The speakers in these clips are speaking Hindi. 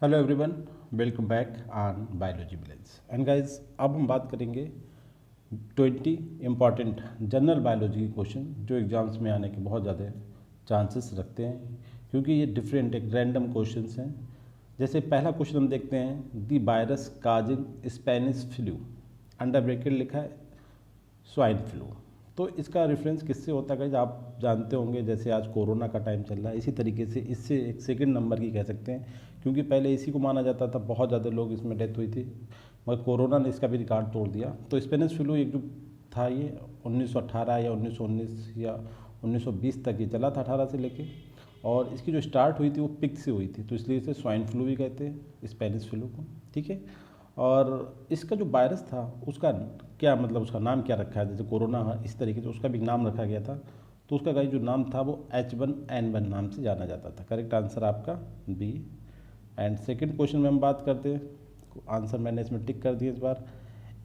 Hello everyone, welcome back on biology village. And guys, अब हम बात करेंगे 20 इम्पॉर्टेंट जनरल बायोलॉजी के क्वेश्चन जो एग्जाम्स में आने के बहुत ज़्यादा चांसेस रखते हैं, क्योंकि ये डिफरेंट एक रैंडम क्वेश्चंस हैं। जैसे पहला क्वेश्चन हम देखते हैं, दी virus causing Spanish flu, under bracket लिखा है स्वाइन फ्लू। तो इसका रेफरेंस किससे होता है? आप जानते होंगे, जैसे आज कोरोना का टाइम चल रहा है, इसी तरीके से इससे एक सेकंड नंबर की कह सकते हैं, क्योंकि पहले इसी को माना जाता था, बहुत ज़्यादा लोग इसमें डेथ हुई थी, मगर कोरोना ने इसका भी रिकॉर्ड तोड़ दिया। तो स्पेनिश फ्लू एक जो था, ये 1918 या 1919 या 1920 तक ये चला था, 18 से लेके, और इसकी जो स्टार्ट हुई थी वो पिग से हुई थी, तो इसलिए इसे स्वाइन फ्लू भी कहते हैं, स्पेनिश फ्लू को। ठीक है। और इसका जो वायरस था उसका क्या मतलब, उसका नाम क्या रखा है? जैसे कोरोना इस तरीके से उसका भी नाम रखा गया था, तो उसका गाइस जो नाम था वो H1N1 नाम से जाना जाता था। करेक्ट आंसर आपका बी। एंड सेकंड क्वेश्चन में हम बात करते हैं, आंसर मैंने इसमें टिक कर दिया इस बार।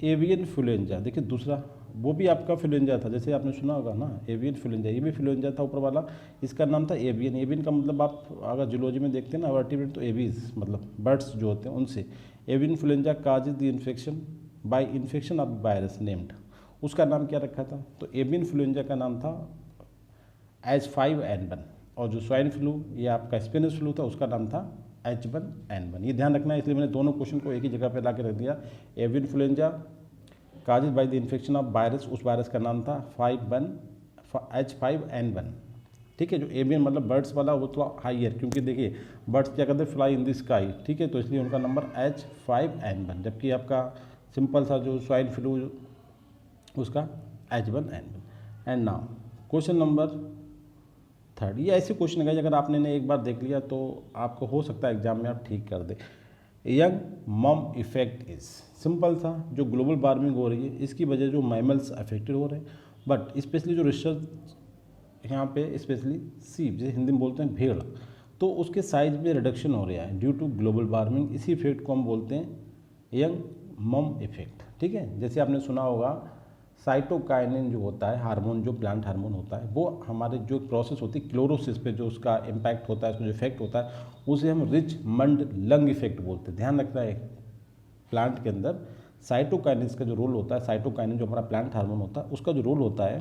एवियन फ्लुएंजा, देखिए दूसरा वो भी आपका फ्लुएंजा था, जैसे आपने सुना होगा ना, एवियन फ्लुएंजा, ये भी फ्लुएंजा था ऊपर वाला। इसका नाम था एवियन। एवियन का मतलब आप अगर जूलॉजी में देखते हैं ना, वर्टिब्रेट, तो एवीज मतलब बर्ड्स जो होते हैं उनसे। Avian influenza causes the infection by infection of virus named, उसका नाम क्या रखा था? तो एवियन फ्लुएंजा का नाम था H5N1, और जो स्वाइन फ्लू ये आपका स्पेनिश फ्लू था उसका नाम था H1N1। ये ध्यान रखना है, इसलिए मैंने दोनों क्वेश्चन को एक ही जगह पे ला के रख दिया। Avian influenza causes by the infection of virus, उस वायरस का नाम था H5N1। ठीक है। जो एवियन मतलब बर्ड्स वाला वो तो हाइयर, क्योंकि देखिए बर्ड्स क्या करते हैं, फ्लाई इन द स्काई। ठीक है, तो इसलिए उनका नंबर H5N1, जबकि आपका सिंपल सा जो स्वाइन फ्लू उसका H1N1। And now question number third. ये ऐसे क्वेश्चन है, अगर आपने ने एक बार देख लिया तो आपको हो सकता है एग्जाम में आप ठीक कर दे। यंग मम इफेक्ट इज, सिंपल सा, जो ग्लोबल वार्मिंग हो रही है इसकी वजह जो मैमल्स अफेक्टेड हो रहे हैं, बट स्पेशली जो रिसर्च यहाँ पे स्पेशली सीप, जैसे हिंदी में बोलते हैं भेड़, तो उसके साइज में रिडक्शन हो रहा है ड्यू टू ग्लोबल वार्मिंग। इसी इफेक्ट को हम बोलते हैं यंग मम इफेक्ट। ठीक है। जैसे आपने सुना होगा साइटोकाइनिन जो होता है हार्मोन, जो प्लांट हार्मोन होता है, वो हमारे जो प्रोसेस होती है क्लोरोसिस पे जो उसका इम्पैक्ट होता है, उसका जो इफेक्ट होता है, उसे हम रिचमंड लंग इफेक्ट बोलते हैं। ध्यान रखना है, प्लांट के अंदर साइटोकाइनिन का जो रोल होता है, साइटोकाइनिन जो हमारा प्लांट हार्मोन होता है, उसका जो रोल होता है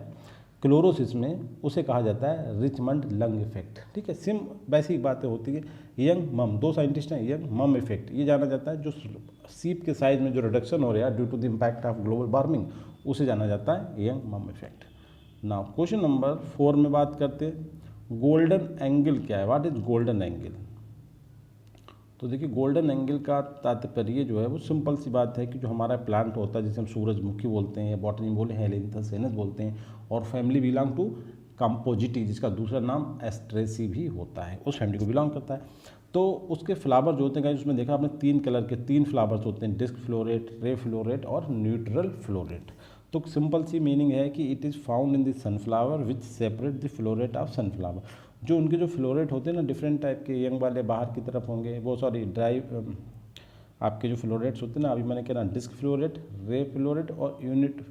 क्लोरोसिस में, उसे कहा जाता है रिचमंड लंग इफेक्ट। ठीक है। सिम वैसी बातें होती है। यंग मम, दो साइंटिस्ट हैं, यंग मम इफेक्ट, ये जाना जाता है जो सीप के साइज में जो रिडक्शन हो रहा है due to the impact of global warming, उसे जाना जाता है यंग मम इफेक्ट। नाउ क्वेश्चन नंबर 4 में बात करते हैं, गोल्डन एंगल क्या है? What is golden angle? तो देखिए गोल्डन एंगल का तात्पर्य जो है वो सिंपल सी बात है कि जो हमारा प्लांट होता है, जिसे हम सूरजमुखी बोलते हैं या बॉटनी में बोले हेलेंथस एनस बोलते हैं, और फैमिली बिलोंग टू कंपोजिटी, जिसका दूसरा नाम एस्ट्रेसी भी होता है, उस फैमिली को बिलोंग करता है। तो उसके फ्लावर जो होते हैं, उसमें देखा आपने 3 कलर के 3 फ्लावर्स होते हैं, डिस्क फ्लोरेट, रे फ्लोरेट और न्यूट्रल फ्लोरेट। तो सिंपल सी मीनिंग है कि it is found in the sunflower which separate the floret of sunflower. जो उनके जो फ्लोरेट होते हैं ना, डिफरेंट टाइप के, यंग वाले बाहर की तरफ होंगे, वो सॉरी ड्राई आपके जो फ्लोरेट्स होते हैं ना, अभी मैंने कहा ना, डिस्क फ्लोरेट, रे फ्लोरेट और यूनिट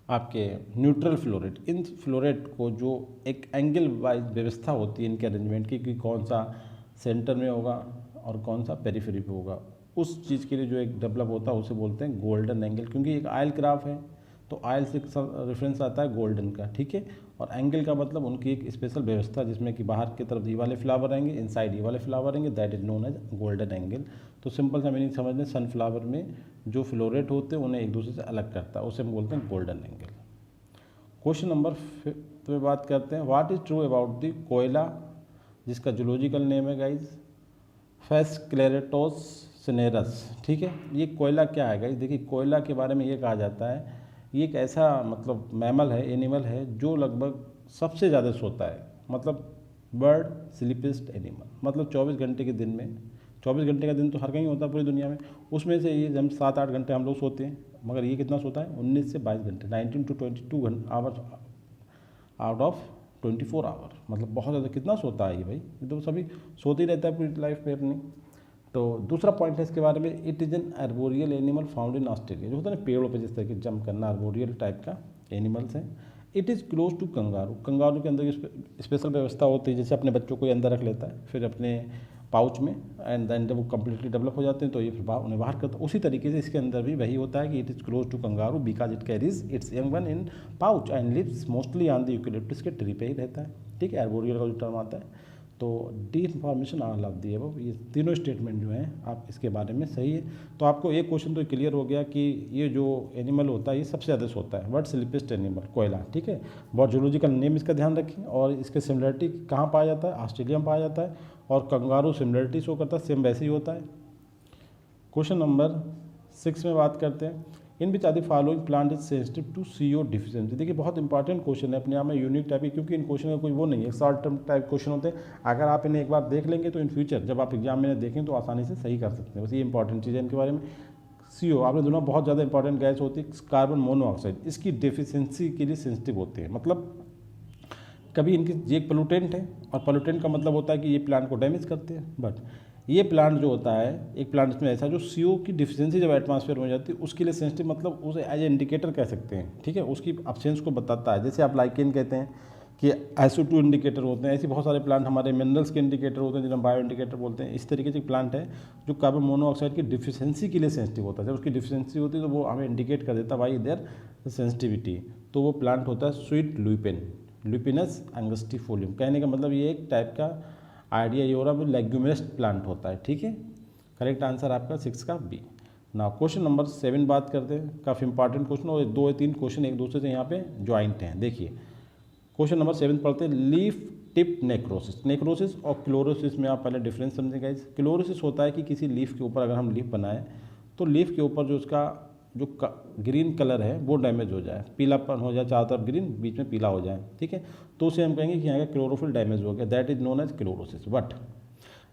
आपके न्यूट्रल फ्लोरेट। इन फ्लोरेट को जो एक एंगल वाइज व्यवस्था होती है इनके अरेंजमेंट की, कि कौन सा सेंटर में होगा और कौन सा पेरिफेरी पे होगा, उस चीज़ के लिए जो एक डेवलप होता है उसे बोलते हैं गोल्डन एंगल। क्योंकि एक आयल क्राफ्ट है, तो आयल से रेफरेंस आता है गोल्डन का। ठीक है। और एंगल का मतलब उनकी एक स्पेशल व्यवस्था, जिसमें कि बाहर की तरफ ये वाले फ्लावर रहेंगे, इनसाइड ये वाले फ्लावर रहेंगे, that is known as golden angle. तो सिंपल सा मीनिंग समझ लें, सनफ्लावर में जो फ्लोरेट होते हैं उन्हें एक दूसरे से अलग करता है, उसे हम बोलते हैं गोल्डन एंगल। क्वेश्चन नंबर 5 पे बात करते हैं, what is true about the कोयला, जिसका जूलॉजिकल नेम है गाइज फेस्क्लेरेटोस सिनेरस। ठीक है। ये कोयला क्या है गाइज? देखिए कोयला के बारे में ये कहा जाता है, ये एक ऐसा मतलब मैमल है, एनिमल है, जो लगभग सबसे ज़्यादा सोता है, मतलब बर्ड स्लीपिस्ट एनिमल, मतलब 24 घंटे के दिन में, 24 घंटे का दिन तो हर कहीं होता है पूरी दुनिया में, उसमें से ये हम 7-8 घंटे हम लोग सोते हैं, मगर ये कितना सोता है? 19 से 22 घंटे, 19 to 22 hours out of 24 hour, मतलब बहुत ज़्यादा कितना सोता है ये भाई, ये तो सभी सोते ही रहता है पूरी लाइफ में अपनी। तो दूसरा पॉइंट है इसके बारे में, it is an arboreal animal found in Australia, जो होता है ना पेड़ों पे जिस तरह की जंप करना, आर्बोरियल टाइप का एनिमल्स हैं। It is close to kangaroo, kangaroo के अंदर स्पेशल व्यवस्था होती है, जैसे अपने बच्चों को अंदर रख लेता है, फिर अपने पाउच में, एंड देन जब वो कम्प्लीटली डेवलप हो जाते हैं तो ये फिर उन्हें बाहर करता है। उसी तरीके से इसके अंदर भी वही होता है कि it is close to kangaroo because it carries its young one in pouch and lives mostly on the eucalyptus के ट्री पे ही रहता है। ठीक है, आर्बोरियल का जो टर्म आता है। तो D information all of the वो ये तीनों स्टेटमेंट जो हैं आप इसके बारे में सही है। तो आपको एक क्वेश्चन तो क्लियर हो गया कि ये जो एनिमल होता है ये सबसे ज़्यादा होता है, वर्ल्ड स्लीपेस्ट एनिमल कोयला। ठीक है, बहुत जूलॉजिकल नेम इसका ध्यान रखें, और इसके सिमिलरिटी कहाँ पाया जाता है, ऑस्ट्रेलिया में पाया जाता है, और कंगारू सिमिलरिटी शो करता है, सेम वैसे ही होता है। क्वेश्चन नंबर 6 में बात करते हैं, in which are the following plant is sensitive to CO deficiency. देखिए बहुत इंपॉर्टेंट क्वेश्चन है, अपने आप में यूनिक टाइप है, क्योंकि इन क्वेश्चन का कोई वो नहीं है, शॉर्ट टर्म टाइप क्वेश्चन होते हैं। अगर आप इन्हें एक बार देख लेंगे तो इन फ्यूचर जब आप एग्जाम में देखें तो आसानी से सही कर सकते हैं। बस ये इंपॉर्टेंट चीज़ है इनके बारे में। CO आपने दोनों बहुत ज़्यादा इंपॉर्टेंट गैस होती है, कार्बन मोनोऑक्साइड, इसकी डेफिशिएंसी के लिए सेंसिटिव होते हैं। मतलब कभी इनकी ये एक पोल्यूटेंट है, और पोल्यूटेंट का मतलब होता है कि ये प्लांट को डैमेज करते हैं, बट ये प्लांट जो होता है, एक प्लांट इसमें ऐसा जो CO की डिफिशिएंसी जब एटमॉस्फेयर में हो जाती है उसके लिए सेंसिटिव, मतलब उसे एज ए इंडिकेटर कह सकते हैं। ठीक है, उसकी अब्सेंस को बताता है। जैसे आप लाइकेन कहते हैं कि SO2 इंडिकेटर होते हैं, ऐसे बहुत सारे प्लांट हमारे मिनरल्स के इंडिकेटर होते हैं जिन्हें बायो इंडिकेटर बोलते हैं। इस तरीके से प्लांट है जो कार्बन मोनोऑक्साइड की डिफिशिएंसी के लिए सेंसिटिव होता है। जब उसकी डिफिशिएंसी होती है तो वो हमें इंडिकेट कर देता है भाई देयर सेंसिटिविटी। तो वो प्लांट होता है स्वीट लुपिन, लुपिनस एंगस्टिफोलियम। कहने का मतलब ये एक टाइप का आइडिया ये हो रहा है, लेग्यूमिनस प्लांट होता है। ठीक है, करेक्ट आंसर आपका 6 का B। ना क्वेश्चन नंबर 7 बात करते हैं, काफ़ी इंपॉर्टेंट क्वेश्चन, और 2 या 3 क्वेश्चन एक दूसरे से यहाँ पे ज्वाइंट हैं। देखिए क्वेश्चन नंबर 7 पढ़ते हैं, लीफ टिप नेक्रोसिस। नेक्रोसिस और क्लोरोसिस में आप पहले डिफरेंस समझेंगे। क्लोरोसिस होता है कि किसी लीफ के ऊपर अगर हम लीफ बनाएं तो लीफ के ऊपर जो उसका जो ग्रीन कलर है वो डैमेज हो जाए, पीलापन हो जाए, चारों तरफ ग्रीन बीच में पीला हो जाए। ठीक है, तो उसे हम कहेंगे कि यहाँ का क्लोरोफिल डैमेज हो गया, that is known as chlorosis. But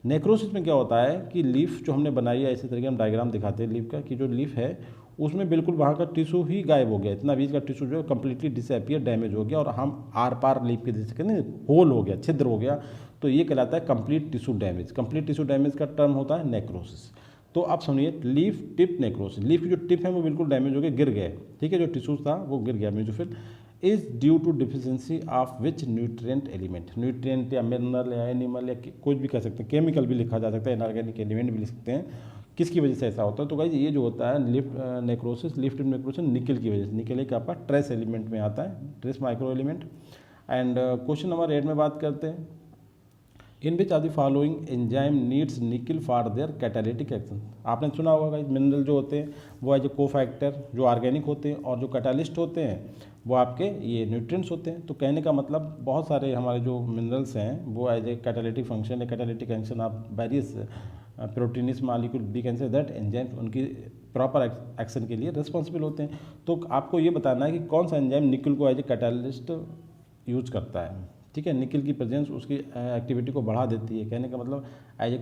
necrosis में क्या होता है कि लीफ जो हमने बनाई है, इसी तरीके हम डायग्राम दिखाते हैं लीफ का, कि जो लीफ है उसमें बिल्कुल वहाँ का टिश्यू ही गायब हो गया, इतना बीच का टिश्यू जो है कम्प्लीटली डिसअपियर, डैमेज हो गया, और हम आर पार लीफ के जैसे कहते हैं होल हो गया, छिद्र हो गया, तो ये कहलाता है complete tissue damage. Complete tissue damage का टर्म होता है नेक्रोसिस। तो आप सुनिए, लीफ टिप नेक्रोसिस, लीफ की जो टिप है वो बिल्कुल डैमेज हो गया, गिर गए। ठीक है, जो टिश्यूज था वो गिर गया, mesophyll is due to deficiency of which nutrient element. Nutrient या मिनरल या एनिमल या कुछ भी कह सकते हैं, केमिकल भी लिखा जा सकता है, इनऑर्गेनिक एलिमेंट भी लिख सकते हैं, किसकी वजह से ऐसा होता है। तो गाइस ये जो होता है लिफ्ट नेक्रोसिस, लिफ्ट नेक्रोसिस निकल की वजह से, निकल एक आपका ट्रेस एलिमेंट में आता है, trace micro element. And question number 8 में बात करते हैं, in which are the following enzyme needs nickel for their catalytic action. आपने सुना होगा मिनरल जो होते हैं वो एज ए कोफैक्टर जो ऑर्गेनिक होते हैं, और जो कैटालिस्ट होते हैं वो आपके ये न्यूट्रिएंट्स होते हैं। तो कहने का मतलब बहुत सारे हमारे जो मिनरल्स हैं वो एज ए कैटालिटिक फंक्शन या catalytic action of various proteins molecule we can say that enzymes उनकी प्रॉपर एक्शन के लिए रिस्पॉन्सिबल होते हैं। तो आपको ये बताना है कि कौन सा एंजाइम निकल को एज ए कैटालिस्ट यूज करता है। ठीक है, निकल की प्रेजेंस उसकी एक्टिविटी को बढ़ा देती है, कहने का मतलब एज ए,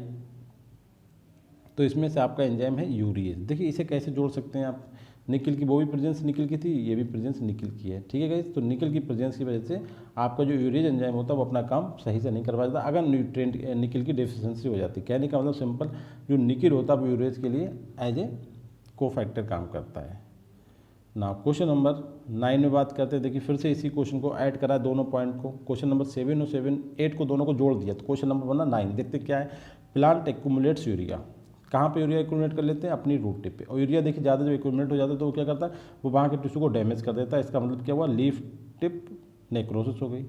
तो इसमें से आपका एंजाइम है यूरिएज। देखिए इसे कैसे जोड़ सकते हैं आप, निकल की वो भी प्रेजेंस निकल की थी, ये भी प्रेजेंस निकल की है। ठीक है गाइस, तो निकल की प्रेजेंस की वजह से आपका जो यूरिएज एंजाइम होता है वो अपना काम सही से नहीं कर पाता अगर न्यूट्रिएंट निकल की डेफिशिएंसी हो जाती है। कहने का मतलब सिंपल, जो निकल होता है वो यूरिएज के लिए एज ए कोफैक्टर काम करता है। ना क्वेश्चन नंबर 9 में बात करते हैं, देखिए फिर से इसी क्वेश्चन को ऐड करा दोनों पॉइंट को, क्वेश्चन नंबर 7 और 8 को दोनों को जोड़ दिया, तो क्वेश्चन नंबर बना 9। देखते क्या है, प्लांट एक्यूमुलेट्स यूरिया। कहाँ पे यूरिया एक्यूमुलेट कर लेते हैं, अपनी रूट टिप पे। और यूरिया देखिए ज़्यादा जब एक्यूमुलेट हो जाता है तो वो क्या करता है, वो वहाँ के टिश्यू को डैमेज कर देता है। इसका मतलब क्या हुआ, लीफ टिप नेक्रोसिस हो गई।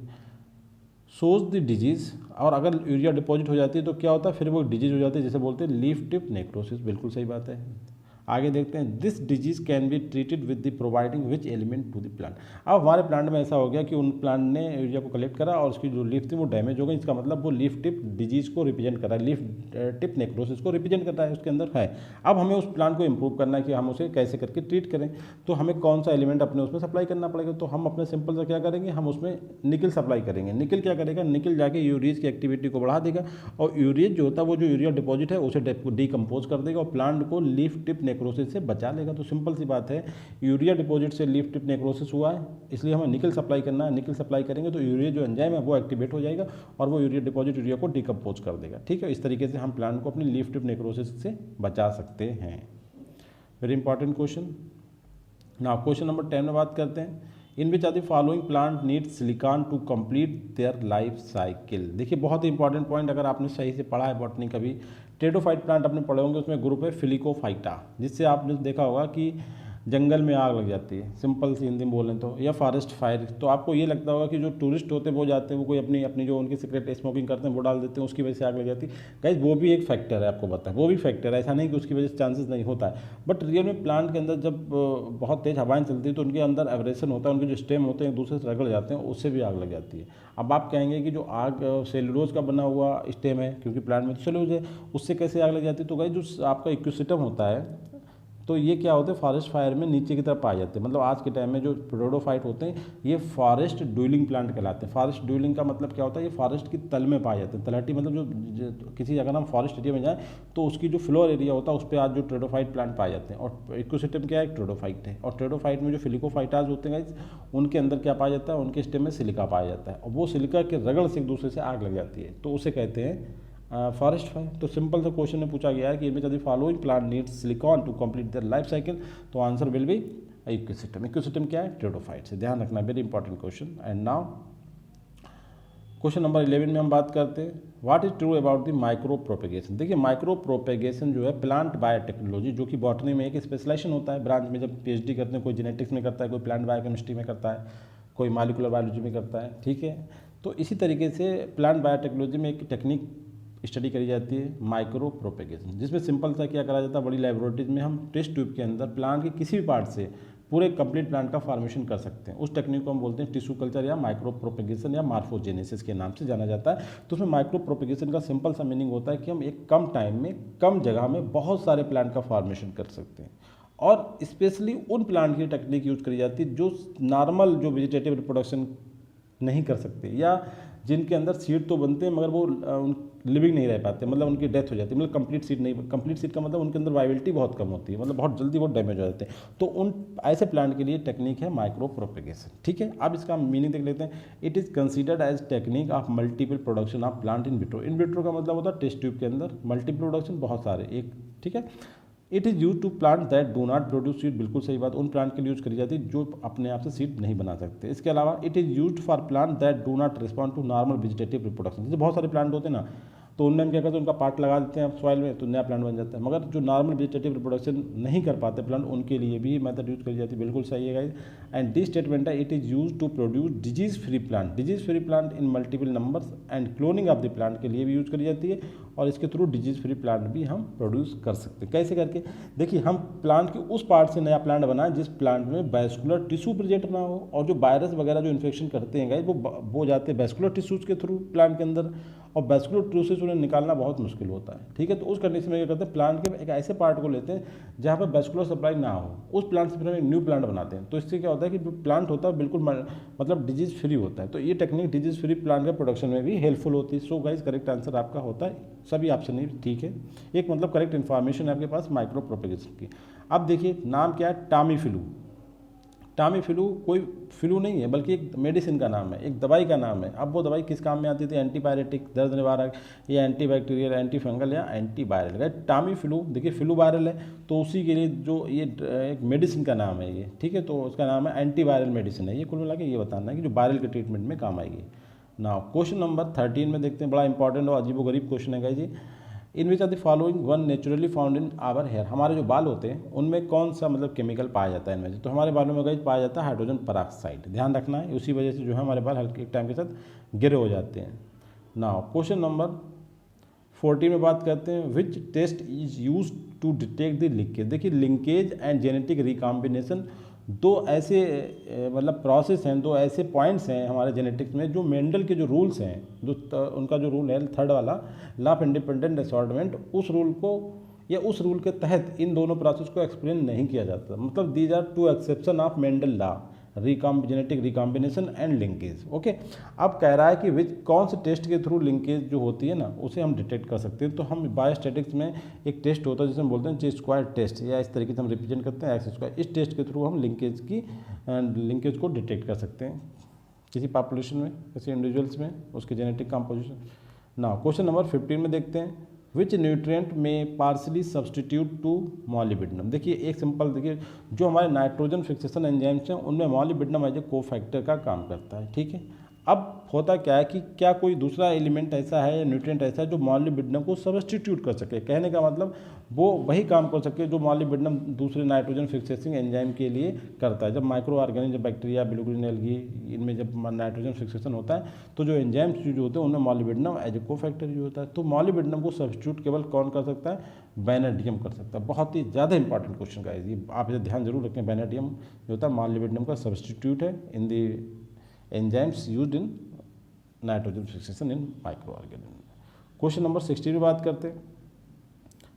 सोज द डिजीज़, और अगर यूरिया डिपॉजिट हो जाती है तो क्या होता है, फिर वो डिजीज हो जाती है, जैसे बोलते हैं लीफ टिप नेक्रोसिस। बिल्कुल सही बात है। आगे देखते हैं, this disease can be treated with the providing which element to the plant. अब हमारे प्लांट में ऐसा हो गया कि उन प्लांट ने यूरिया को कलेक्ट करा और उसकी जो लीफ थी वो डैमेज हो गई। इसका मतलब वो लीफ टिप डिजीज को रिप्रेजेंट कर रहा है, लीफ टिप नेक्रोसिस को रिप्रेजेंट कर रहा है, उसके अंदर है। अब हमें उस प्लांट को इम्प्रूव करना है कि हम उसे कैसे करके ट्रीट करें, तो हमें कौन सा एलिमेंट अपने उसमें सप्लाई करना पड़ेगा। तो हम अपने सिंपल से क्या करेंगे, हम उसमें निकल सप्लाई करेंगे। निकल क्या करेगा, निकल जाके यूरियज की एक्टिविटी को बढ़ा देगा, और यूरियज जो होता है वो जो यूरिया डिपॉजिट है उसे डिकम्पोज कर देगा और प्लांट को लीफ टिप नेक्रोसिस से बचा लेगा। तो सिंपल सी बात है, यूरिया डिपॉजिट से लीफ टिप नेक्रोसिस हुआ है, इसलिए हमें निकल सप्लाई करना है। निकल सप्लाई करेंगे तो यूरिया जो एंजाइम है वो एक्टिवेट हो जाएगा और वो यूरिया डिपॉजिट यूरिया को डिकम्पोज कर देगा। ठीक है, इस तरीके से हम प्लांट को अपनी लीफ टिप नेक्रोसिस से बचा सकते हैं। Very important question. Now question number 10 में बात करते हैं, in which are the following plant need silicon to complete their life cycle. देखिए बहुत ही इंपॉर्टेंट पॉइंट, अगर आपने सही से पढ़ा है बॉटनी कभी, टेरिडोफाइट प्लांट आपने पढ़े होंगे, उसमें ग्रुप है फिलिकोफाइटा, जिससे आपने देखा होगा कि जंगल में आग लग जाती है, सिंपल सी हिंदी में बोलें तो, या फॉरेस्ट फायर। तो आपको ये लगता होगा कि जो टूरिस्ट होते हैं वो जाते हैं, वो कोई अपनी अपनी जो उनकी सिगरेट स्मोकिंग करते हैं वो डाल देते हैं, उसकी वजह से आग लग जाती है। गाइस वो भी एक फैक्टर है, आपको पता है, वो भी फैक्टर है, ऐसा नहीं कि उसकी वजह से चांसेस नहीं होता है। बट रियल में प्लांट के अंदर जब बहुत तेज़ हवाएं चलती है तो उनके अंदर एवरेशन होता है, उनके जो स्टेम होते हैं एक दूसरे से रगड़ जाते हैं, उससे भी आग लग जाती है। अब आप कहेंगे कि जो आग सेलुलोज का बना हुआ स्टेम है, क्योंकि प्लांट में तो सेलुलोज है, उससे कैसे आग लग जाती है? तो गाइस जो आपका इकोसिस्टम होता है, तो ये क्या होते हैं, फॉरेस्ट फायर में नीचे की तरफ पाए जाते हैं। मतलब आज के टाइम में जो टेरिडोफाइट होते हैं ये फॉरेस्ट ड्यूलिंग प्लांट कहलाते हैं। फॉरेस्ट ड्यूलिंग का मतलब क्या होता है, ये फॉरेस्ट की तल में पाए जाते हैं। तलहटी मतलब जो किसी अगर हम फॉरेस्ट एरिया में जाएँ तो उसकी जो फ्लोर एरिया होता है उस पर आज जो टेरिडोफाइट प्लांट पाए जाते हैं। और इकोसिस्टम क्या है, टेरिडोफाइट है। और टेरिडोफाइट में जो फिलिकोफाइटाज होते हैं उनके अंदर क्या पाया जाता है, उनके स्टेम में सिलिका पाया जाता है, और वो सिलिका के रगड़ से एक दूसरे से आग लग जाती है, तो उसे कहते हैं फॉरेस्ट फायर। तो सिंपल सा क्वेश्चन में पूछा गया है कि इनमें following plant needs silicon to complete their life cycle, तो answer will be ecosystem. Ecosystem क्या है, टेरिडोफाइट से, ध्यान रखना, very important question. And now question number 11 में हम बात करते हैं what is true about the micro propagation. देखिए माइक्रो प्रोपेगेशन जो है प्लांट बायोटेक्नोलॉजी, जो कि बॉटनी में एक स्पेशलाइजेशन होता है ब्रांच में, जब पीएचडी करते हैं, कोई जेनेटिक्स में करता है, कोई प्लांट बायोकेमिस्ट्री में करता है, कोई मॉलिक्यूलर बायोलॉजी में करता है, ठीक है। तो इसी तरीके से प्लांट बायोटेक्नोलॉजी में एक टेक्निक स्टडी करी जाती है माइक्रो प्रोपेगेशन, जिसमें सिंपल सा क्या करा जाता है, बड़ी लैबोरेटरीज में हम टेस्ट ट्यूब के अंदर प्लांट के किसी भी पार्ट से पूरे कंप्लीट प्लांट का फॉर्मेशन कर सकते हैं। उस टेक्निक को हम बोलते हैं टिश्यू कल्चर या माइक्रो प्रोपेगेशन या मार्फोजेनेसिस के नाम से जाना जाता है। तो उसमें माइक्रो प्रोपेगेशन का सिंपल सा मीनिंग होता है कि हम एक कम टाइम में कम जगह में बहुत सारे प्लांट का फॉर्मेशन कर सकते हैं, और स्पेशली उन प्लांट की टेक्निक यूज करी जाती है जो नॉर्मल जो वेजिटेटिव रिप्रोडक्शन नहीं कर सकते, या जिनके अंदर सीड तो बनते हैं मगर वो लिविंग नहीं रह पाते, मतलब उनकी डेथ हो जाती है, मतलब कंप्लीट सीड नहीं, कंप्लीट सीड का मतलब उनके अंदर वाइबिलिटी बहुत कम होती है, मतलब बहुत जल्दी वो डैमेज हो जाते हैं। तो उन ऐसे प्लांट के लिए टेक्निक है माइक्रो प्रोपेगेशन, ठीक है। अब इसका मीनिंग देख लेते हैं। It is considered as technique of multiple production of plant in vitro. In vitro का मतलब होता है टेस्ट ट्यूब के अंदर मल्टीपल प्रोडक्शन, बहुत सारे एक, ठीक है। It is use to plant that do not produce seed, बिल्कुल सही बात, उन प्लांट के लिए यूज करी जाती है जो अपने आप से सीड नहीं बना सकते। इसके अलावा it is use for plant that do not respond to normal vegetative reproduction. जैसे बहुत सारे प्लांट होते हैं ना, तो उनमें हम क्या करते हैं, उनका पार्ट लगा देते हैं सॉइल में तो नया प्लांट बन जाता है, मगर जो नॉर्मल वेजिटेटिव रिप्रोडक्शन नहीं कर पाते प्लांट, उनके लिए भी मेथड यूज करी जाती है, बिल्कुल सही है गाइस। एंड दिस स्टेटमेंट है it is use to produce disease free plant, disease free plant in multiple numbers, and cloning of the plant के लिए भी यूज करी जाती है, और इसके थ्रू डिजीज फ्री प्लांट भी हम प्रोड्यूस कर सकते हैं। कैसे करके, देखिए हम प्लांट के उस पार्ट से नया प्लांट बनाएं जिस प्लांट में वैस्कुलर टिश्यू प्रेजेंट ना हो, और जो वायरस वगैरह जो इन्फेक्शन करते हैं गाइस वो जाते हैं वैस्कुलर टिश्यूज के थ्रू प्लांट के अंदर, और वैस्कुलर टिश्यू से उन्हें निकालना बहुत मुश्किल होता है, ठीक है। तो उस कंडीशन में क्या करते हैं, प्लांट के एक ऐसे पार्ट को लेते हैं जहाँ पर वैस्कुलर सप्लाई ना हो, उस प्लांट से फिर हम एक न्यू प्लांट बनाते हैं। तो इससे क्या होता है कि जो प्लांट होता है बिल्कुल मतलब डिजीज फ्री होता है। तो ये टेक्निक डिजीज फ्री प्लांट के प्रोडक्शन में भी हेल्पफुल होती है। सो गाइस करेक्ट आंसर आपका होता है, सभी ऑप्शन ही ठीक है, एक मतलब करेक्ट इन्फॉर्मेशन है आपके पास माइक्रो प्रोपेगेशन की। अब देखिए नाम क्या है, टामीफ्लू। टामीफ्लू कोई फ्लू नहीं है बल्कि एक मेडिसिन का नाम है, एक दवाई का नाम है। अब वो दवाई किस काम में आती थी, एंटीबायोटिक, दर्द निवारक, या एंटीबैक्टीरियल, एंटी फंगल या एंटीवायरल। टामीफ्लू देखिए फ्लू वायरल है, तो उसी के लिए जो ये एक मेडिसिन का नाम है ये, ठीक है, तो उसका नाम है एंटीवायरल मेडिसिन है ये। कुल मिला के ये बताना है कि जो वायरल के ट्रीटमेंट में काम आएगी। नाउ क्वेश्चन नंबर 13 में देखते हैं, बड़ा इंपॉर्टेंट और अजीबोगरीब क्वेश्चन है गाइस जी। In which are the following one naturally found in our hair. हमारे जो बाल होते हैं उनमें कौन सा मतलब केमिकल पाया जाता है इनमें से, तो हमारे बालों में गाइस पाया जाता है हाइड्रोजन परऑक्साइड। ध्यान रखना है, उसी वजह से जो है हमारे बाल हल्के एक टाइम के साथ गिरे हो जाते हैं। नाउ क्वेश्चन नंबर 14 में बात करते हैं which test is use to detect the linkage. देखिए लिंकेज एंड जेनेटिक रिकॉम्बिनेशन दो ऐसे मतलब प्रोसेस हैं, दो ऐसे पॉइंट्स हैं हमारे जेनेटिक्स में, जो मेंडल के जो रूल्स हैं, जो उनका जो रूल है थर्ड वाला लॉ ऑफ इंडिपेंडेंट असॉर्टमेंट, उस रूल को या उस रूल के तहत इन दोनों प्रोसेस को एक्सप्लेन नहीं किया जाता। मतलब these are two exception of Mendel law, genetic recombination and linkage. Okay, अब कह रहा है कि विच कौन से टेस्ट के थ्रू लिंकेज जो होती है ना उसे हम डिटेक्ट कर सकते हैं। तो हम बायोस्टैटिक्स में एक टेस्ट होता है जिसे हम बोलते हैं ची स्क्वायर टेस्ट, या इस तरीके से हम रिप्रेजेंट करते हैं एक्स स्क्वायर। इस टेस्ट के थ्रू हम लिंकेज को डिटेक्ट कर सकते हैं किसी पॉपुलेशन में, किसी इंडिविजुअल्स में, उसके जेनेटिक कॉम्पोजिशन। ना क्वेश्चन नंबर 15 में देखते हैं विच न्यूट्रिएंट में पार्सली सब्सटीट्यूट टू मॉलिब्डेनम। देखिए एक सिंपल, देखिए जो हमारे नाइट्रोजन फिक्सेशन एंजाइम्स हैं उनमें मॉलिब्डेनम एज ए कोफैक्टर का काम करता है, ठीक है। अब होता क्या है कि क्या कोई दूसरा एलिमेंट ऐसा है या न्यूट्रिएंट ऐसा है जो मॉलिब्डेनम को सब्सटीट्यूट कर सके, कहने का मतलब वो वही काम कर सके जो मॉलिब्डेनम दूसरे नाइट्रोजन फिक्सेसिंग एंजाइम के लिए करता है। जब माइक्रो ऑर्गेनिज्म, बैक्टीरिया, बिलुग्रिन एल्गी, इनमें जब नाइट्रोजन फिक्सेशन होता है तो जो एंजाइम्स यूज होते हैं उनमें molybdenum as a cofactor use होता है। तो मॉलिब्डेनम को सब्सटीट्यूट केवल कौन कर सकता है? वैनेडियम कर सकता है। बहुत ही ज़्यादा इंपॉर्टेंट क्वेश्चन का है ये, आप इसे ध्यान जरूर रखें। वैनेडियम जो होता है मॉलिब्डेनम का सब्सटीट्यूट है in the enzymes used in nitrogen fixation in microorganism. Question number 60 में बात करते हैं।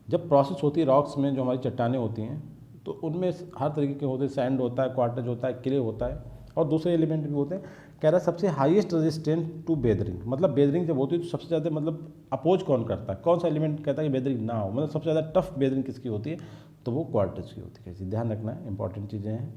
जब प्रोसेस होती है रॉक्स में, जो हमारी चट्टानें होती हैं तो उनमें हर तरीके के होते हैं, सैंड होता है, क्वार्टज होता है, क्ले होता है और दूसरे एलिमेंट भी होते हैं। कह रहा है सबसे हाईएस्ट रेजिस्टेंट टू बेदरिंग, मतलब बेदरिंग जब होती है तो सबसे ज़्यादा मतलब अपोज कौन करता है, कौन सा एलिमेंट कहता है कि बेदरिंग ना हो, मतलब सबसे ज़्यादा टफ बेदरिंग किसकी होती है? तो वो क्वार्टज की होती है। ध्यान रखना है, इंपॉर्टेंट चीज़ें हैं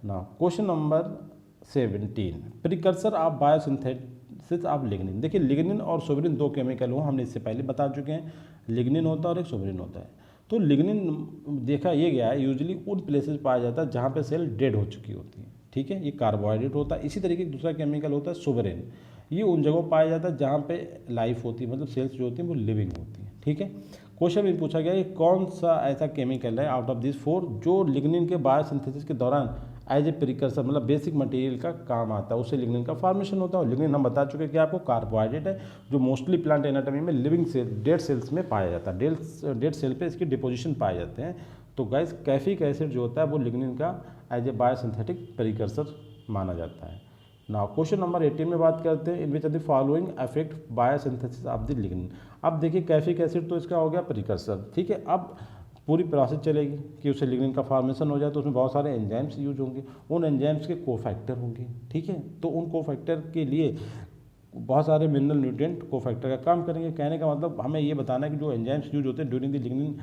ना। Question number 17, precursor of biosynthesis of lignin. देखिए लिग्निन और सोबरिन दो केमिकल हो, हमने इससे पहले बता चुके हैं। लिग्निन होता है और एक सोबरिन होता है। तो लिग्निन देखा ये गया है यूजुअली उन प्लेसेस पाया जाता है जहाँ पे सेल डेड हो चुकी होती है, ठीक है, ये कार्बोहाइड्रेट होता है। इसी तरीके का दूसरा केमिकल होता है सोबरिन, ये उन जगहों पाया जाता है जहाँ पे लाइफ होती है, मतलब सेल्स जो होती हैं वो लिविंग होती है, ठीक है। क्वेश्चन में पूछा गया कि कौन सा ऐसा केमिकल है आउट ऑफ दिस 4 जो लिग्निन के बायोसिंथेसिस के दौरान एज ए प्रिकर्सर, मतलब बेसिक मटेरियल का काम आता है, उससे लिग्निन का फॉर्मेशन होता है। लिग्निन हम बता चुके हैं कि आपको कार्बोहाइड्रेट है जो मोस्टली प्लांट एनाटॉमी में लिविंग सेल, डेड सेल्स में पाया जाता है। डेड सेल पे इसकी डिपोजिशन पाए जाते हैं। तो गाइस कैफिक एसिड जो होता है वो लिग्निन का एज ए बायोसिंथेटिक प्रिकर्सर माना जाता है। नाउ क्वेश्चन नंबर 18 में बात करते हैं, in which of the following affect biosynthesis of the lignin. अब देखिए कैफिक एसिड तो इसका हो गया प्रिकर्सर, ठीक है। अब पूरी प्रोसेस चलेगी कि उससे लिग्निन का फॉर्मेशन हो जाए, तो उसमें बहुत सारे एंजाइम्स यूज होंगे, उन एंजाइम्स के कोफैक्टर होंगे, ठीक है। तो उन कोफैक्टर के लिए बहुत सारे मिनरल न्यूट्रिएंट कोफैक्टर का काम करेंगे। कहने का मतलब हमें ये बताना है कि जो एंजाइम्स यूज होते हैं during the lignin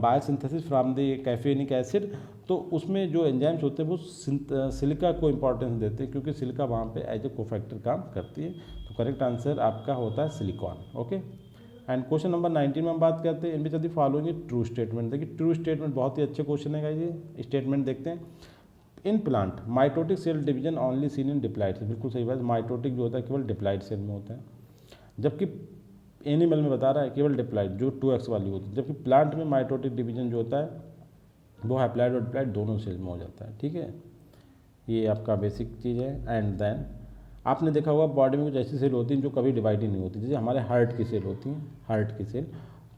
biosynthesis from the caffeic acid, तो उसमें जो एंजाइम्स होते हैं वो सिलिका को इंपॉर्टेंस देते हैं क्योंकि सिलिका वहाँ पे एज ए कोफैक्टर काम करती है। तो करेक्ट आंसर आपका होता है silicon, okay. And question number 19 में हम बात करते हैं, in which of the following true statement. देखिए ट्रू स्टेटमेंट बहुत ही अच्छे क्वेश्चन है ये। स्टेटमेंट देखते हैं, in plant mitotic cell division only seen in diploid cell. बिल्कुल सही बात, माइटोटिक जो होता है केवल डिप्लाइड सेल में होता है, जबकि एनिमल में बता रहा है केवल डिप्लाइड जो 2x वाली होती है, जबकि प्लांट में माइटोटिक डिवीजन जो होता है वो हैप्लाइड और डिप्लाइड दोनों सेल में हो जाता है, ठीक है। ये आपका बेसिक चीज़ है। एंड देन आपने देखा होगा बॉडी में कुछ ऐसी सेल होती हैं जो कभी डिवाइड ही नहीं होती, जैसे हमारे हार्ट की सेल होती हैं, हार्ट की सेल।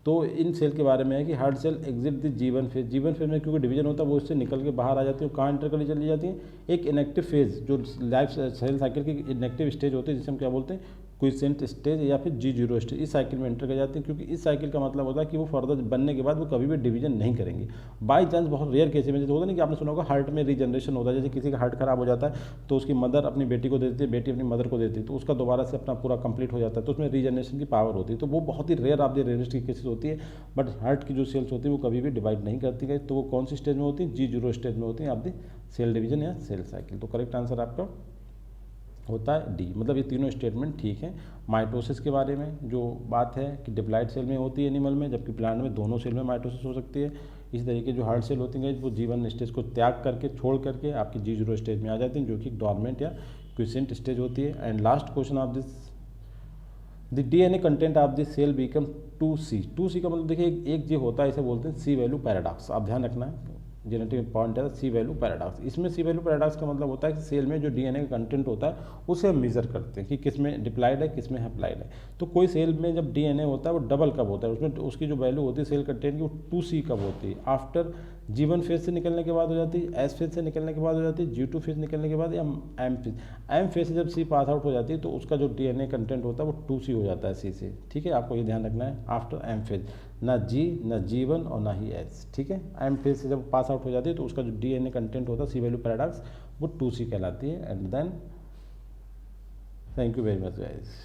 तो इन सेल के बारे में है कि heart cell exit the G one phase, G one phase में क्योंकि डिवीजन होता है वो इससे निकल के बाहर आ जाती है, कहाँ इंटर कर चली जाती है, एक इनएक्टिव फेज जो लाइफ सेल साइकिल की इनएक्टिव स्टेज होती है जिसे हम क्या बोलते हैं क्विसेंट स्टेज या फिर G0 स्टेज, इस साइकिल में एंटर कर जाते हैं। क्योंकि इस साइकिल का मतलब होता है कि वो फर्दर बनने के बाद वो कभी भी डिवीजन नहीं करेंगे। बाई चांस बहुत रेयर केस में जैसे होता है ना कि आपने सुना होगा हार्ट में रीजनरेशन होता है, जैसे किसी का हार्ट खराब हो जाता है तो उसकी मदर अपनी बेटी को दे देती है, बेटी अपनी मदर को देती है, तो उसका दोबारा से अपना पूरा कंप्लीट हो जाता है, तो उसमें रीजनरेशन की पावर होती है। तो वो बहुत ही रेयर ऑफ द रेयरेस्ट की केसेस होती है, बट हार्ट की जो सेल्स होती है वो कभी भी डिवाइड नहीं करती है। तो वो कौन सी स्टेज में होती है? G0 स्टेज में होती है ऑफ द सेल डिवीजन या सेल साइकिल। तो करेक्ट आंसर आपका होता है डी, मतलब ये तीनों स्टेटमेंट ठीक है। माइटोसिस के बारे में जो बात है कि डिप्लाइड सेल में होती है एनिमल में, जबकि प्लांट में दोनों सेल में माइटोसिस हो सकती है। इसी तरीके जो हार्ट सेल होती हैं वो जीवन स्टेज को त्याग करके छोड़ करके आपकी G0 स्टेज में आ जाती हैं जो कि डॉर्मेंट या क्विसेंट स्टेज होती है। And last question of this, the DNA content of the cell become 2C। 2C का मतलब देखिए एक जो होता है इसे बोलते हैं C वैल्यू पैराडॉक्स, आप ध्यान रखना है, जेनेटिक पॉइंट है C वैल्यू पैराडॉक्स। इसमें C वैल्यू पैराडॉक्स का मतलब होता है कि सेल में जो DNA का कंटेंट होता है उसे हम मेजर करते हैं कि किस में डिप्लाइड है किस में हैप्लाइड है। तो कोई सेल में जब DNA होता है वो डबल कब होता है, उसमें उसकी जो वैल्यू होती है सेल कंटेंट की वो 2C कब होती है, आफ्टर G1 फेज से निकलने के बाद हो जाती है, S फेज से निकलने के बाद हो जाती है, G2 फेज निकलने के बाद, या M फेज। M फेज से जब C पास आउट हो जाती है तो उसका जो DNA कंटेंट होता है वो 2C हो जाता है C से, ठीक है। आपको ये ध्यान रखना है आफ्टर M फेज, ना G ना G1 और ना ही S, ठीक है। M फेज से जब पास आउट हो जाती है तो उसका जो DNA कंटेंट होता है C वैल्यू पैराडॉक्स वो 2C कहलाती है। And then thank you very much guys.